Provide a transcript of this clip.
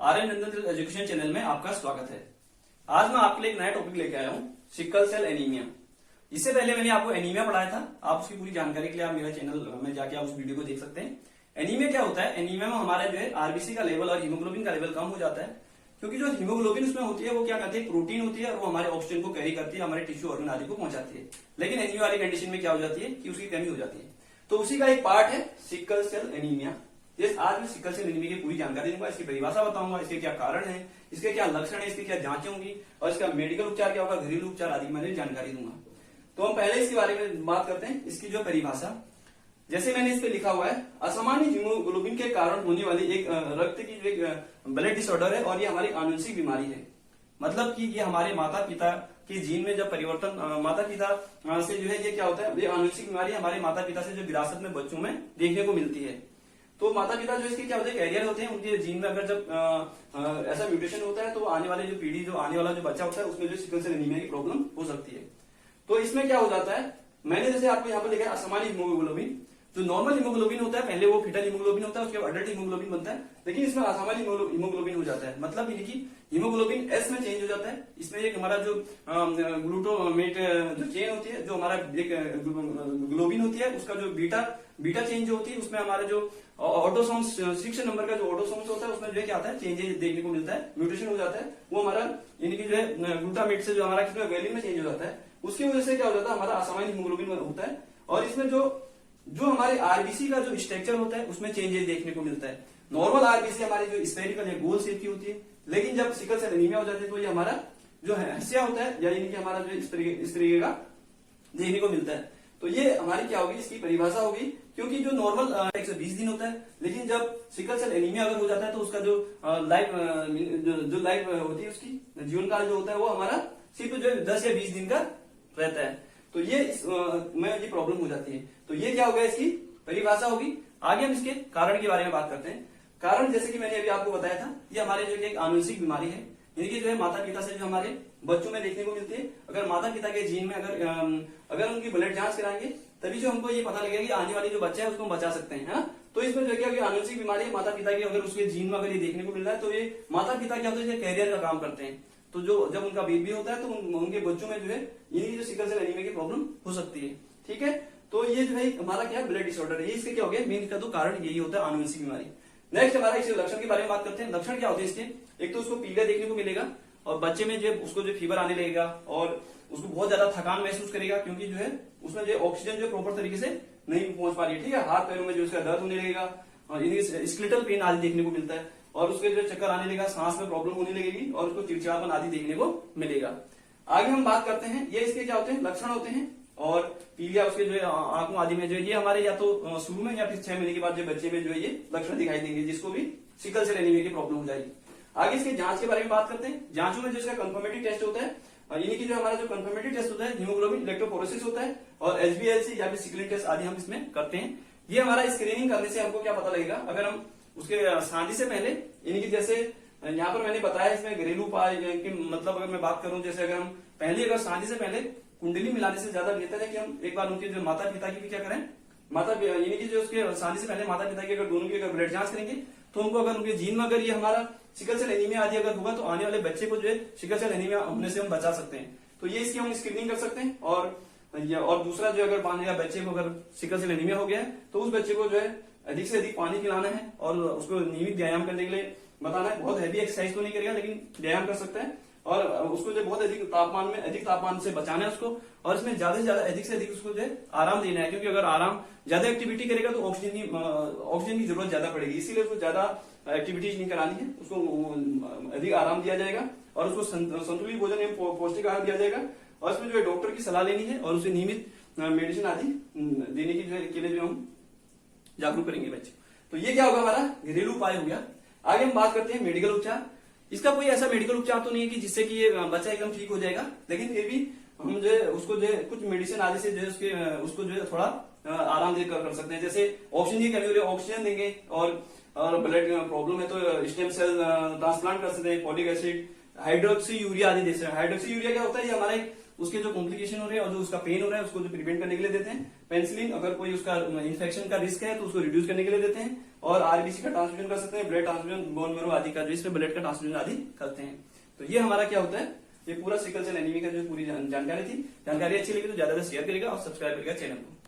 आर्यन नंदन education channel में आपका स्वागत है। आज मैं आपके लिए एक नया टॉपिक लेके आया हूँ, सिकल सेल एनीमिया। इससे पहले मैंने आपको एनीमिया पढ़ाया था। आप उसकी पूरी जानकारी के लिए आप मेरा चैनल में जाके आप उस वीडियो को देख सकते हैं। एनीमिया क्या होता है? एनीमिया में हमारा जो है आरबीसी का लेवल और हीमोग्लोबिन का लेवल कम हो जाता है, क्योंकि जो हीमोग्लोबिन उसमें होती है वो क्या करती है, प्रोटीन होती है और वो हमारे ऑक्सीजन को कैरी करती है, हमारे टिश्यू ऑर्गन आदि को पहुंचाती है। लेकिन एनीमिया वाली कंडीशन में क्या हो जाती है कि उसकी कमी हो जाती है। तो उसी का एक पार्ट है सिकल सेल एनीमिया। आज मैं सिकल सेल एनीमिया की पूरी जानकारी दूंगा, इसकी परिभाषा बताऊंगा, इसके क्या कारण है, इसके क्या लक्षण है, इसकी क्या जांचें होंगी और इसका मेडिकल उपचार क्या होगा, घरेलू उपचार आदि मैंने जानकारी दूंगा। तो हम पहले इसके बारे में बात करते हैं। इसकी जो परिभाषा, जैसे मैंने इस पे लिखा हुआ है, असामान्य हीमोग्लोबिन के कारण होने वाली एक रक्त की एक ब्लड डिसऑर्डर है और ये हमारी आनुवंशिक बीमारी है। मतलब कि ये हमारे माता पिता के जीन में जब परिवर्तन, माता पिता से जो है ये क्या होता है, ये आनुवंशिक बीमारी हमारे माता पिता से जो विरासत में बच्चों में देखने को मिलती है। तो माता पिता जो इसके क्या होते हैं, कैरियर होते हैं, उनके जीन में अगर जब ऐसा म्यूटेशन होता है तो आने वाले जो पीढ़ी, जो आने वाला जो बच्चा होता है उसमें जो सिकल सेल एनीमिया की प्रॉब्लम हो सकती है। तो इसमें क्या हो जाता है, मैंने जैसे आपको यहाँ पर लिखा है असामान्य हीमोग्लोबिन। जो नॉर्मल हीमोग्लोबिन होता है, पहले वो फीटल हीमोग्लोबिन होता है, उसके बाद अडल्ट हीमोग्लोबिन बनता है, लेकिन इसमें असामान्य हीमोग्लोबिन हो जाता है। मतलब इनकी हीमोग्लोबिन एस में चेंज हो जाता है। इसमें एक हमारा जो ग्लूटामेट जो चेन होती है, जो हमारा एक ग्लोबिन होती है, उसका जो बीटा चेंज जो होती है, उसमें हमारा जो ऑटोसोम्स 6 नंबर का जो ऑटोसोम्स होता है, उसमें जो है क्या आता है, चेंजेस देखने को मिलता है, म्यूटेशन हो जाता है। वो हमारा यानी कि जो है ग्लूटामेट से जो हमारा किसमें वैलिन में चेंज हो जाता है, उसकी वजह से क्या हो जाता है, हमारा असामान्य हीमोग्लोबिन होता है। और इसमें जो हमारे आरबीसी का जो स्ट्रक्चर होता है उसमें चेंजेस देखने को मिलता है। नॉर्मल आरबीसी हमारी जो स्फेरिकल या गोल शेप की होती है, लेकिन जब सिकल सेल एनीमिया हो जाती है तो ये हमारा जो है हस्या होता है, यानी कि हमारा जो इस तरीके का देखने को मिलता है। तो ये हमारी क्या होगी, इसकी परिभाषा होगी। क्योंकि जो नॉर्मल 120 दिन होता है, लेकिन जब सिकल सेल एनीमिया अगर हो जाता है तो उसका जो लाइफ होती है, उसकी जीवन काल जो होता है वो हमारा सिर्फ जो 10 या 20 दिन का रहता है। तो ये में ये प्रॉब्लम हो जाती है। तो ये क्या होगा, इसकी परिभाषा होगी। आगे हम इसके कारण के बारे में बात करते हैं। कारण जैसे कि मैंने अभी आपको बताया था, ये हमारे जो एक आनुवंशिक बीमारी है, यानी कि जो है माता पिता से जो हमारे बच्चों में देखने को मिलती है। अगर माता पिता के जीन में अगर उनकी ब्लड जांच कराएंगे तभी जो हमको ये पता लगेगा कि आने वाली जो बच्चा है उसको हम बचा सकते हैं। तो इसमें जो क्या आनुवंशिक बीमारी है माता पिता की, अगर उसके जीन में अगर ये देखने को मिल रहा है तो ये माता पिता क्या होता है, कैरियर का काम करते हैं। तो जो जब उनका बेबी होता है तो उनके बच्चों में जो है इन्हीं जो सिकल सेल एनीमिया की प्रॉब्लम हो सकती है। ठीक है, तो ये जो है हमारा क्या ब्लड डिसऑर्डर है, ये इसके क्या हो गया, मेन का तो कारण यही होता है, आनुवंशिक बीमारी। नेक्स्ट हमारा इसके लक्षण के बारे में बात करते हैं। लक्षण क्या होते हैं इसके, एक तो उसको पीलिया देखने को मिलेगा और बच्चे में जो उसको जो फीवर आने लगेगा और उसको बहुत ज्यादा थकान महसूस करेगा, क्योंकि जो है उसमें जो ऑक्सीजन जो प्रॉपर तरीके से नहीं पहुंच पा रही है। ठीक है, हाथ पैरों में जो उसका दर्द होने लगेगा और स्केलेटल पेन आदि देखने को मिलता है और उसके जो चक्कर आने लगेगा, सांस में प्रॉब्लम होने लगेगी और उसको चिड़चिड़ापन आदि देखने को मिलेगा। आगे हम बात करते हैं, ये इसके क्या होते हैं, लक्षण होते हैं। और पीलिया उसके जो है आंखों आदि में जो है ये हमारे या तो शुरू में या फिर 6 महीने के बाद जो बच्चे में जो है ये लक्षण दिखाई देंगे, जिसको भी सिकल सेल एनीमिया की प्रॉब्लम हो जाएगी। आगे इसके जांच के बारे में बात करते हैं। जांचों में जो इसका कंफर्मेटरी टेस्ट होता है, यानी कि जो हमारा जो कंफर्मेटरी टेस्ट होता है, हीमोग्लोबिन इलेक्ट्रोफोरेसिस होता है और एचबीएलसी या फिर सिकलिन टेस्ट आदि हम इसमें करते हैं। ये हमारा स्क्रीनिंग करने से हमको क्या पता लगेगा, अगर हम उसके शादी से पहले, यानी कि जैसे यहाँ पर मैंने बताया इसमें घरेलू उपाय की, मतलब अगर मैं बात करूं, जैसे अगर हम अगर शादी से पहले कुंडली मिलाने से ज्यादा बेहतर है कि हम एक बार उनके जो माता पिता की भी क्या करें, यानी कि जो उसके शादी से पहले माता पिता की अगर दोनों की अगर ब्लड जांच करेंगे तो उनको अगर उनके जीन में अगर ये हमारा सिकल सेल एनीमिया आदि अगर होगा तो आने वाले बच्चे को जो है सिकल सेल एनीमिया होने से हम बचा सकते हैं। तो ये इसकी हम स्क्रीनिंग कर सकते हैं। और दूसरा जो अगर मान लिया बच्चे को अगर सिकल सेल एनीमिया हो गया है तो उस बच्चे को जो है अधिक से अधिक पानी पिलाना है और उसको नियमित व्यायाम करने के लिए बताना है। बहुत हैवी एक्सरसाइज तो नहीं करेगा, लेकिन व्यायाम कर सकता है और उसको जो बहुत अधिक तापमान से बचाना है उसको। और इसमें ज्यादा से ज्यादा अधिक से अधिक उसको जो है आराम देना है, क्योंकि अगर आराम ज्यादा एक्टिविटी करेगा तो ऑक्सीजन की जरूरत ज्यादा पड़ेगी, इसीलिए उसको ज्यादा एक्टिविटीज नहीं करानी है, उसको अधिक आराम दिया जाएगा और उसको संतुलित भोजन एवं पौष्टिक आहार दिया जाएगा। और इसमें जो है डॉक्टर की सलाह लेनी है और उसे नियमित मेडिसिन आदि देने की के लिए जो हम जागरूक करेंगे बच्चे। तो ये क्या होगा, हमारा घरेलू उपाय हो गया। आगे हम बात करते हैं मेडिकल उपचार। इसका कोई ऐसा मेडिकल उपचार तो नहीं है कि जिससे कि ये बच्चा एकदम ठीक हो जाएगा, लेकिन फिर भी हम जो है उसको जो है कुछ मेडिसिन आदि से जो है उसको जो है थोड़ा आराम दे कर सकते हैं। जैसे ऑक्सीजन की कमी हो रही है, ऑक्सीजन देंगे और ब्लड प्रॉब्लम है तो स्टेम सेल ट्रांसप्लांट कर सकते हैं, फॉलिक एसिड, हाइड्रोक्सी यूरिया आदि दे सकते हैं। हाइड्रोक्सी यूरिया क्या होता है, ये हमारा उसके जो कॉम्प्लिकेशन हो रहे हैं और जो उसका पेन हो रहा है उसको जो प्रिवेंट करने के लिए देते हैं। पेनिसिलिन अगर कोई उसका इन्फेक्शन का रिस्क है तो उसको रिड्यूस करने के लिए देते हैं। और आरबीसी का ट्रांसफ्यूजन कर सकते हैं, ब्लड ट्रांसफ्यूजन, बोन मैरो आदि का, जो इसमें ब्लड का ट्रांसफ्यूजन आदि करते हैं। तो ये हमारा क्या होता है, ये पूरा सिकल सेल एनीमिया का जो पूरी जानकारी थी। जानकारी अच्छी लगी तो ज्यादा से शेयर करेगा और सब्सक्राइब करेगा चैनल को।